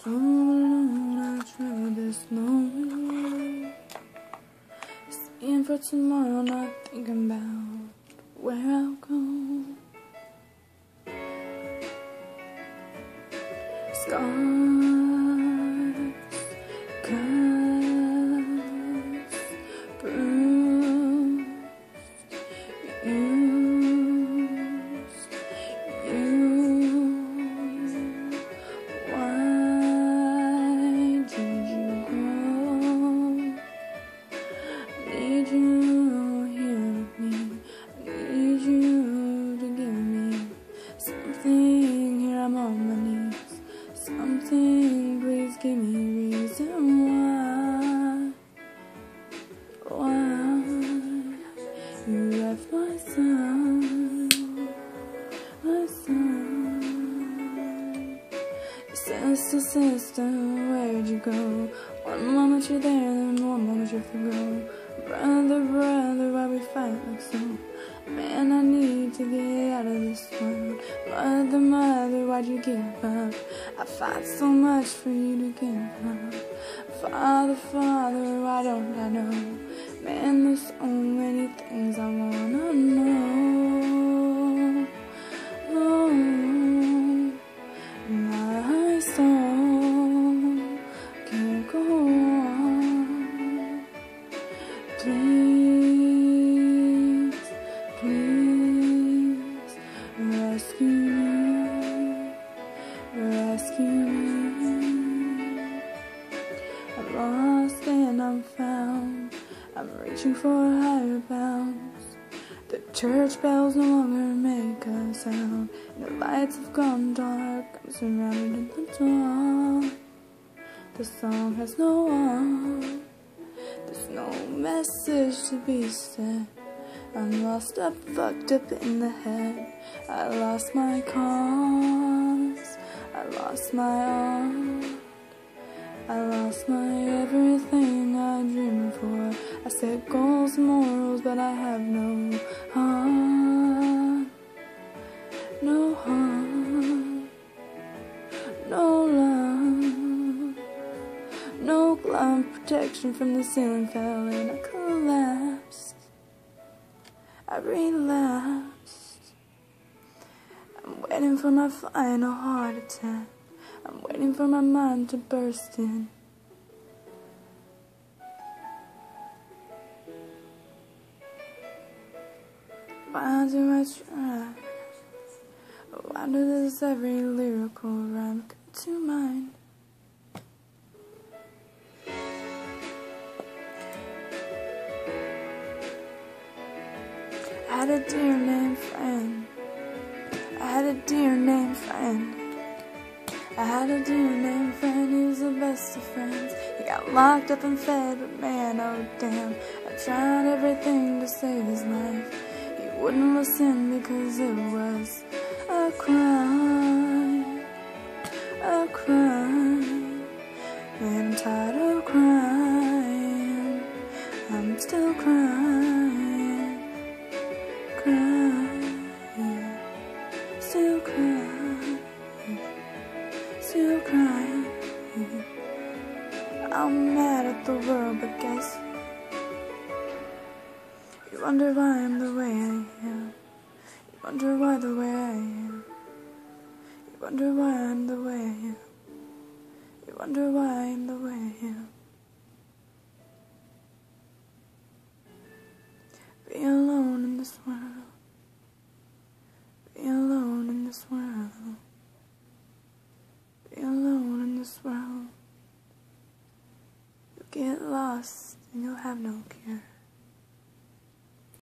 So alone, I travel this lonely. Seeing for tomorrow, not thinking about where I'll go. Scars, cuts, bruised, used. Why did you go? Need you here with me. I need you to give me something. Here I'm on my knees. Something, please give me reason why you left my son, Sister, sister, where'd you go? One moment you're there, then one moment you forgo. Brother, brother, why we fight like so? Man, I need to get out of this world. Mother, mother, why'd you give up? I fought so much for you to give up. Father, father, why don't I know? Man, there's so many things I wanna know. Oh, my soul can't go on. Please, please, rescue me, rescue me. I'm lost and I'm found. I'm reaching for higher bounds. The church bells no longer make a sound. The lights have gone dark. I'm surrounded in the dark. The song has no one. There's no message to be said. I'm lost up, fucked up in the head. I lost my cause. I lost my art. I lost my everything I dreamed for. I set goals, morals, but I have no heart. No heart. No love. No glove protection from the ceiling fell and I collapsed. I relapsed. I'm waiting for my final heart attack. I'm waiting for my mind to burst in. Why do I try? Why does every lyrical rhyme come to mind? I had a dear named friend. I had a dear named friend. I had a dear named friend, he was the best of friends. He got locked up and fed, but man, oh damn, I tried everything to save his life. He wouldn't listen because it was a crime, a crime. Man, I'm tired of crying, I'm still crying, crying, still crying. Still crying. I'm mad at the world, but guess you wonder why I'm the way I am. You wonder why the way I am. You wonder why I'm the way I am. You wonder why I'm the way I am. Be alone in this world. Be alone in this world. Be alone in this world. You'll get lost and you'll have no cure.